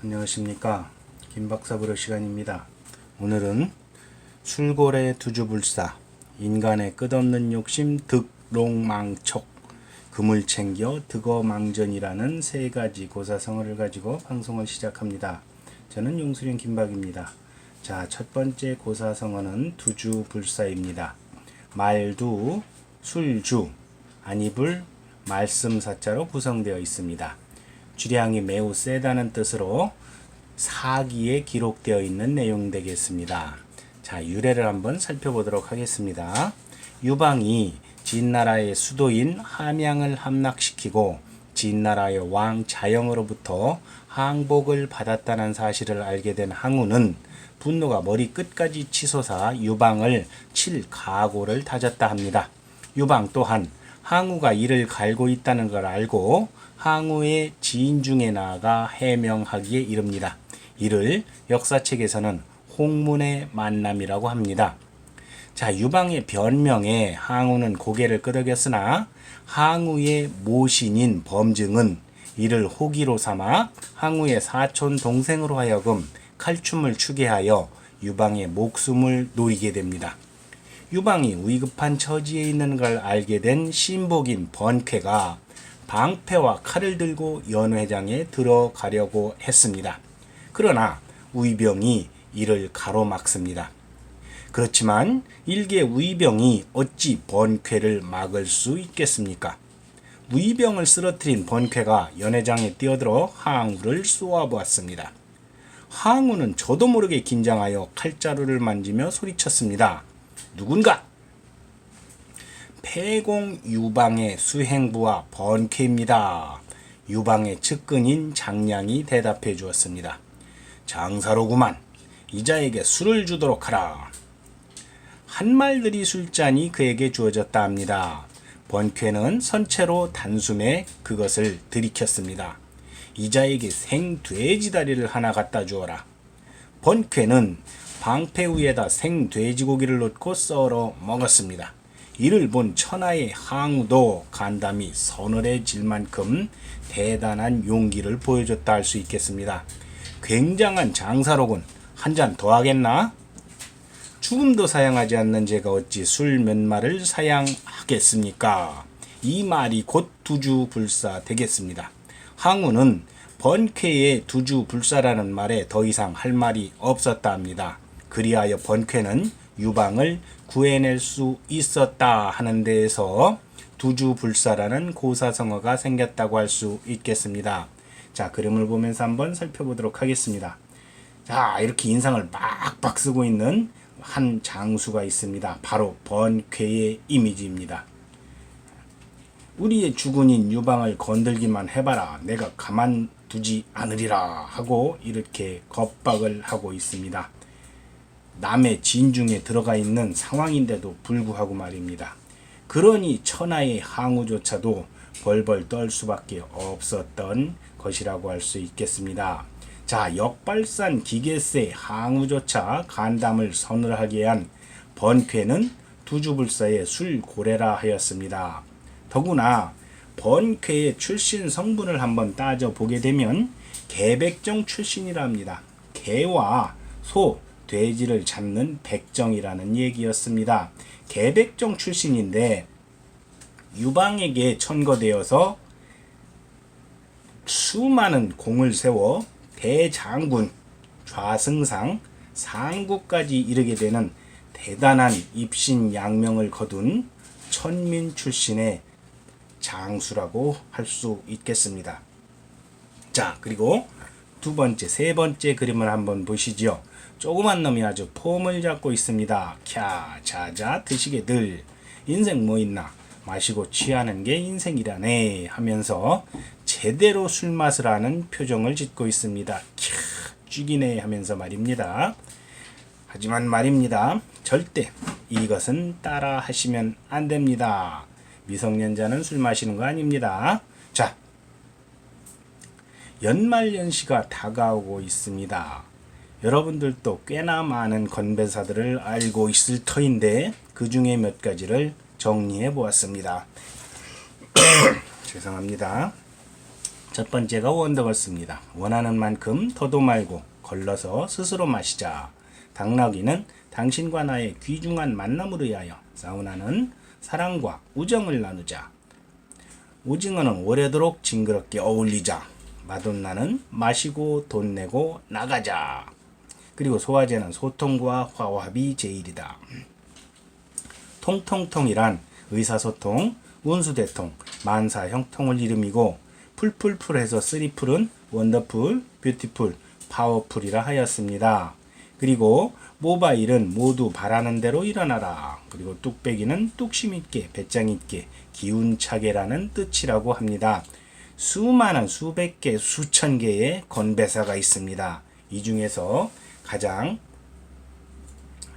안녕하십니까. 김박사 부르 시간입니다. 오늘은 술고래 두주불사, 인간의 끝없는 욕심 득롱망촉, 금을 챙겨 득어망전이라는 세 가지 고사성어를 가지고 방송을 시작합니다. 저는 용수령 김박입니다. 자, 첫 번째 고사성어는 두주불사입니다. 말두, 술주, 안입을 말씀사자로 구성되어 있습니다. 주량이 매우 세다는 뜻으로 사기에 기록되어 있는 내용 되겠습니다. 자, 유래를 한번 살펴보도록 하겠습니다. 유방이 진나라의 수도인 함양을 함락시키고 진나라의 왕 자영으로부터 항복을 받았다는 사실을 알게 된 항우는 분노가 머리 끝까지 치솟아 유방을 칠 각오를 다졌다 합니다. 유방 또한 항우가 이를 갈고 있다는 걸 알고 항우의 지인 중에 나아가 해명하기에 이릅니다. 이를 역사책에서는 홍문의 만남이라고 합니다. 자, 유방의 변명에 항우는 고개를 끄덕였으나 항우의 모신인 범증은 이를 호기로 삼아 항우의 사촌 동생으로 하여금 칼춤을 추게 하여 유방의 목숨을 노리게 됩니다. 유방이 위급한 처지에 있는 걸 알게 된 신복인 번쾌가 방패와 칼을 들고 연회장에 들어가려고 했습니다. 그러나 위병이 이를 가로막습니다. 그렇지만 일개 위병이 어찌 번쾌를 막을 수 있겠습니까? 위병을 쓰러뜨린 번쾌가 연회장에 뛰어들어 항우를 쏘아보았습니다. 항우는 저도 모르게 긴장하여 칼자루를 만지며 소리쳤습니다. 누군가? 폐공 유방의 수행부와 번쾌입니다. 유방의 측근인 장량이 대답해 주었습니다. 장사로구만. 이자에게 술을 주도록 하라. 한말들이 술잔이 그에게 주어졌다 합니다. 번쾌는 선체로 단숨에 그것을 들이켰습니다. 이자에게 생돼지다리를 하나 갖다 주어라. 번쾌는 방패 위에다 생돼지고기를 넣고 썰어 먹었습니다. 이를 본 천하의 항우도 간담이 서늘해질 만큼 대단한 용기를 보여줬다 할 수 있겠습니다. 굉장한 장사로군. 한 잔 더 하겠나? 죽음도 사양하지 않는 제가 어찌 술 몇 말을 사양하겠습니까? 이 말이 곧 두주불사 되겠습니다. 항우는 번쾌의 두주불사라는 말에 더 이상 할 말이 없었다 합니다. 그리하여 번쾌는 유방을 구해낼 수 있었다 하는 데에서 두주불사라는 고사성어가 생겼다고 할 수 있겠습니다. 자, 그림을 보면서 한번 살펴보도록 하겠습니다. 자, 이렇게 인상을 빡빡 쓰고 있는 한 장수가 있습니다. 바로 번쾌의 이미지입니다. 우리의 주군인 유방을 건들기만 해봐라. 내가 가만두지 않으리라 하고 이렇게 겁박을 하고 있습니다. 남의 진중에 들어가 있는 상황인데도 불구하고 말입니다. 그러니 천하의 항우조차도 벌벌 떨 수밖에 없었던 것이라고 할 수 있겠습니다. 자, 역발산 기계세 항우조차 간담을 서늘하게 한 번쾌는 두주불사의 술고래라 하였습니다. 더구나 번쾌의 출신 성분을 한번 따져보게 되면 개백정 출신이라 합니다. 개와 소, 돼지를 잡는 백정이라는 얘기였습니다. 개백정 출신인데 유방에게 천거되어서 수많은 공을 세워 대장군, 좌승상, 상구까지 이르게 되는 대단한 입신양명을 거둔 천민 출신의 장수라고 할 수 있겠습니다. 자, 그리고 두 번째, 세 번째 그림을 한번 보시죠. 조그만 놈이 아주 폼을 잡고 있습니다. 캬, 자자 드시게들. 인생 뭐 있나? 마시고 취하는 게 인생이라네 하면서 제대로 술맛을 아는 표정을 짓고 있습니다. 캬, 죽이네 하면서 말입니다. 하지만 말입니다. 절대 이것은 따라 하시면 안 됩니다. 미성년자는 술 마시는 거 아닙니다. 자, 연말연시가 다가오고 있습니다. 여러분들도 꽤나 많은 건배사들을 알고 있을 터인데 그 중에 몇 가지를 정리해 보았습니다. 죄송합니다. 첫 번째가 원더걸스입니다. 원하는 만큼 더도 말고 걸러서 스스로 마시자. 당나귀는 당신과 나의 귀중한 만남을 위하여 사우나는 사랑과 우정을 나누자. 오징어는 오래도록 징그럽게 어울리자. 마돈나는 마시고 돈 내고 나가자. 그리고 소화제는 소통과 화합이 제일이다. 통통통이란 의사소통, 운수대통, 만사형통을 이름이고 풀풀풀해서 쓰리풀은 원더풀, 뷰티풀, 파워풀이라 하였습니다. 그리고 모바일은 모두 바라는 대로 일어나라. 그리고 뚝배기는 뚝심 있게, 배짱 있게, 기운차게라는 뜻이라고 합니다. 수많은 수백 개, 수천 개의 건배사가 있습니다. 이 중에서 가장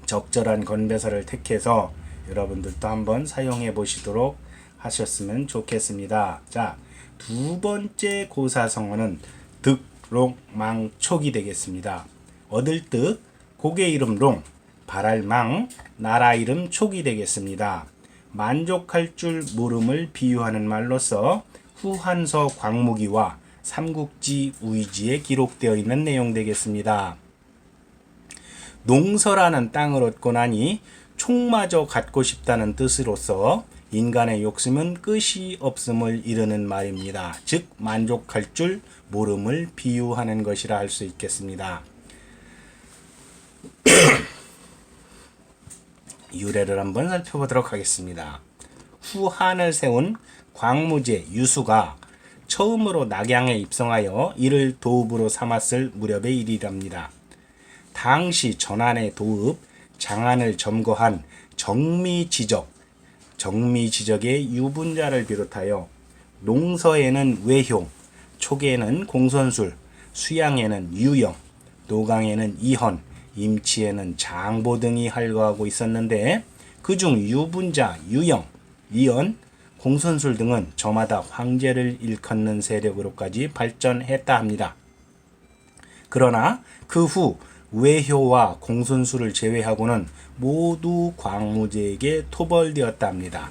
적절한 건배사를 택해서 여러분들도 한번 사용해 보시도록 하셨으면 좋겠습니다. 자, 두 번째 고사성어는 득, 롱, 망, 촉이 되겠습니다. 얻을 득, 고개 이름 롱, 바랄 망, 나라 이름 촉이 되겠습니다. 만족할 줄 모름을 비유하는 말로서 후한서 광무기와 삼국지 우이지에 기록되어 있는 내용 되겠습니다. 농서라는 땅을 얻고 나니 촉마저 갖고 싶다는 뜻으로서 인간의 욕심은 끝이 없음을 이르는 말입니다. 즉 만족할 줄 모름을 비유하는 것이라 할 수 있겠습니다. 유래를 한번 살펴보도록 하겠습니다. 후한을 세운 광무제 유수가 처음으로 낙양에 입성하여 이를 도읍으로 삼았을 무렵의 일이랍니다. 당시 전한의 도읍 장안을 점거한 정미지적의 유분자를 비롯하여 농서에는 외효, 촉에는 공선술, 수양에는 유영, 노강에는 이헌, 임치에는 장보 등이 활거하고 있었는데 그중 유분자, 유영, 이헌, 공선술 등은 저마다 황제를 일컫는 세력으로까지 발전했다 합니다. 그러나 그 후 외효와 공선술을 제외하고는 모두 광무제에게 토벌되었다 합니다.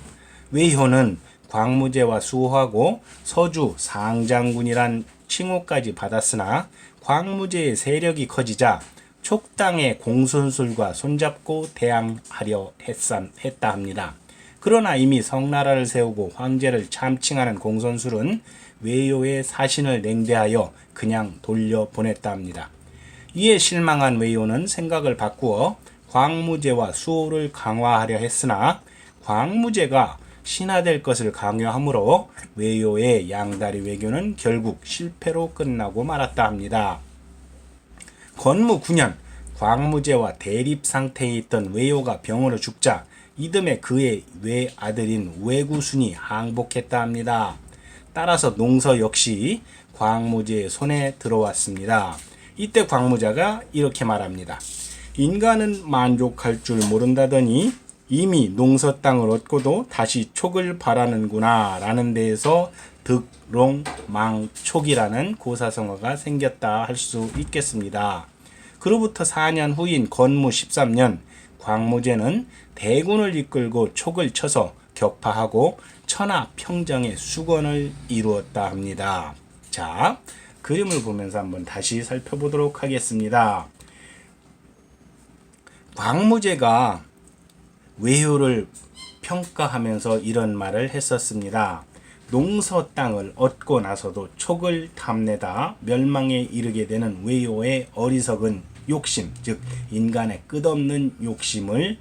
외효는 광무제와 수호하고 서주 상장군이란 칭호까지 받았으나 광무제의 세력이 커지자 촉당의 공선술과 손잡고 대항하려 했다 합니다. 그러나 이미 성나라를 세우고 황제를 참칭하는 공선술은 외효의 사신을 냉대하여 그냥 돌려보냈다 합니다. 이에 실망한 외효는 생각을 바꾸어 광무제와 수호를 강화하려 했으나 광무제가 신하될 것을 강요하므로 외효의 양다리 외교는 결국 실패로 끝나고 말았다 합니다. 건무 9년 광무제와 대립 상태에 있던 외효가 병으로 죽자 이듬해 그의 외아들인 외구순이 항복했다 합니다. 따라서 농서 역시 광무제의 손에 들어왔습니다. 이때 광무자가 이렇게 말합니다. 인간은 만족할 줄 모른다더니 이미 농서 땅을 얻고도 다시 촉을 바라는구나 라는 데에서 득, 롱, 망, 촉이라는 고사성어가 생겼다 할 수 있겠습니다. 그로부터 4년 후인 건무 13년 광무제는 대군을 이끌고 촉을 쳐서 격파하고 천하 평정의 수건을 이루었다 합니다. 자, 그림을 보면서 한번 다시 살펴보도록 하겠습니다. 광무제가 외효를 평가하면서 이런 말을 했었습니다. 농서 땅을 얻고 나서도 촉을 탐내다 멸망에 이르게 되는 외효의 어리석은 욕심, 즉 인간의 끝없는 욕심을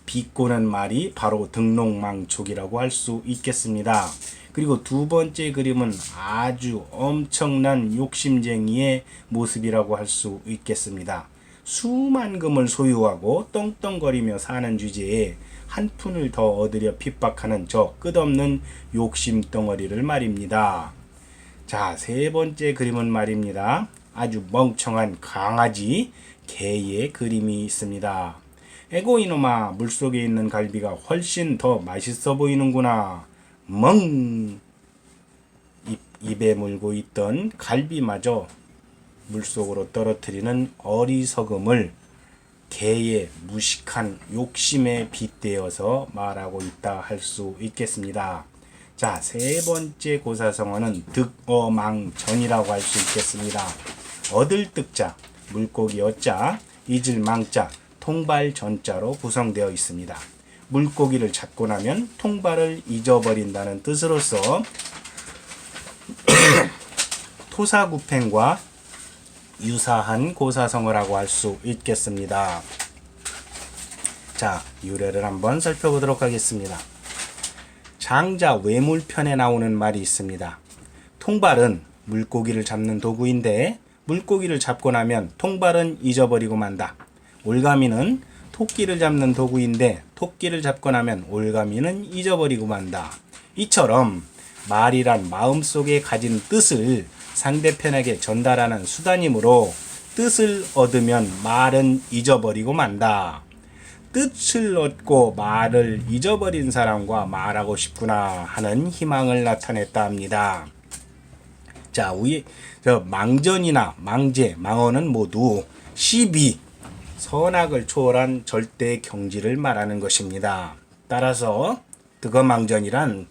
비꼬는 말이 바로 등록망촉이라고 할 수 있겠습니다. 그리고 두 번째 그림은 아주 엄청난 욕심쟁이의 모습이라고 할 수 있겠습니다. 수만 금을 소유하고 떵떵거리며 사는 주제에 한 푼을 더 얻으려 핍박하는 저 끝없는 욕심덩어리를 말입니다. 자, 세 번째 그림은 말입니다. 아주 멍청한 강아지, 개의 그림이 있습니다. 에고 이놈아, 물속에 있는 갈비가 훨씬 더 맛있어 보이는구나. 멍! 입에 물고 있던 갈비마저 물속으로 떨어뜨리는 어리석음을 개의 무식한 욕심에 빗대어서 말하고 있다 할 수 있겠습니다. 자, 세 번째 고사성어는 득어망전이라고 할 수 있겠습니다. 얻을 득자, 물고기 어자, 잊을 망자, 통발 전자로 구성되어 있습니다. 물고기를 잡고 나면 통발을 잊어버린다는 뜻으로서 토사구팽과 유사한 고사성어라고 할 수 있겠습니다. 자, 유래를 한번 살펴보도록 하겠습니다. 장자 외물편에 나오는 말이 있습니다. 통발은 물고기를 잡는 도구인데 물고기를 잡고 나면 통발은 잊어버리고 만다. 올가미는 토끼를 잡는 도구인데 토끼를 잡고 나면 올가미는 잊어버리고 만다. 이처럼 말이란 마음속에 가진 뜻을 상대편에게 전달하는 수단이므로 뜻을 얻으면 말은 잊어버리고 만다. 뜻을 얻고 말을 잊어버린 사람과 말하고 싶구나 하는 희망을 나타냈다 합니다. 자, 망전이나 망제, 망언은 모두 시비, 선악을 초월한 절대 경지를 말하는 것입니다. 따라서 득어망전이란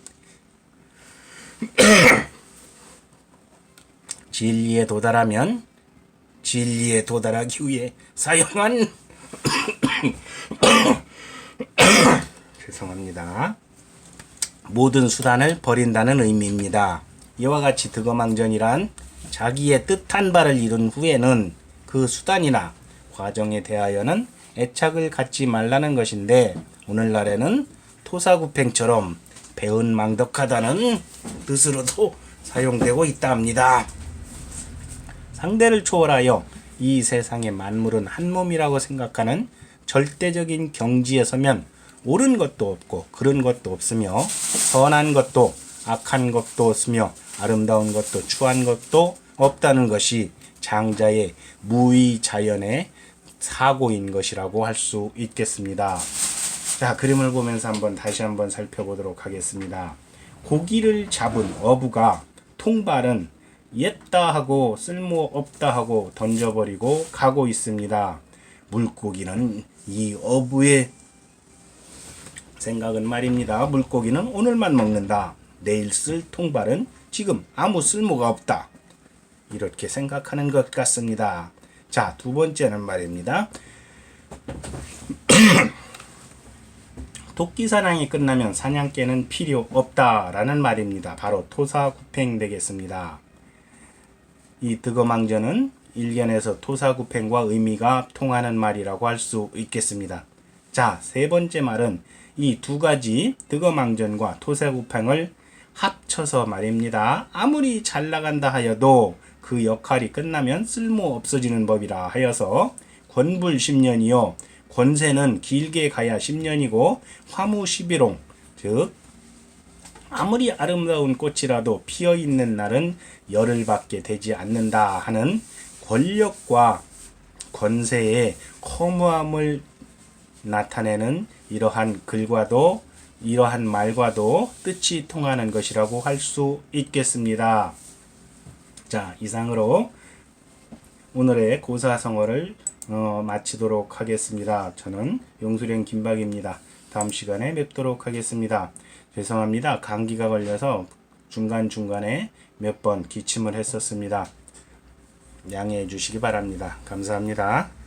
진리에 도달하면 진리에 도달하기 위해 사용한 죄송합니다. 모든 수단을 버린다는 의미입니다. 이와 같이 득어망전이란 자기의 뜻한 바를 이룬 후에는 그 수단이나 과정에 대하여는 애착을 갖지 말라는 것인데 오늘날에는 토사구팽처럼 배은망덕하다는 뜻으로도 사용되고 있다 합니다. 상대를 초월하여 이 세상의 만물은 한 몸이라고 생각하는 절대적인 경지에 서면 옳은 것도 없고 그른 것도 없으며 선한 것도 악한 것도 없으며 아름다운 것도 추한 것도 없다는 것이 장자의 무의자연의 사고인 것이라고 할 수 있겠습니다. 자, 그림을 보면서 다시 한번 살펴보도록 하겠습니다. 고기를 잡은 어부가 통발은 옛다 하고 쓸모없다 하고 던져버리고 가고 있습니다. 물고기는 이 어부의 생각은 말입니다. 물고기는 오늘만 먹는다. 내일 쓸 통발은 지금 아무 쓸모가 없다. 이렇게 생각하는 것 같습니다. 자, 두 번째는 말입니다. 토끼 사냥이 끝나면 사냥개는 필요 없다라는 말입니다. 바로 토사구팽 되겠습니다. 이 득어망전은 일견에서 토사구팽과 의미가 통하는 말이라고 할 수 있겠습니다. 자, 세 번째 말은 이 두 가지 득어망전과 토사구팽을 합쳐서 말입니다. 아무리 잘 나간다 하여도 그 역할이 끝나면 쓸모 없어지는 법이라 하여서 권불 10년이요 권세는 길게 가야 10년이고 화무 11홍 즉 아무리 아름다운 꽃이라도 피어있는 날은 열흘밖에 되지 않는다 하는 권력과 권세의 허무함을 나타내는 이러한 글과도 이러한 말과도 뜻이 통하는 것이라고 할 수 있겠습니다. 자, 이상으로 오늘의 고사성어를 마치도록 하겠습니다. 저는 용수령 김박입니다. 다음 시간에 뵙도록 하겠습니다. 죄송합니다. 감기가 걸려서 중간중간에 몇 번 기침을 했었습니다. 양해해 주시기 바랍니다. 감사합니다.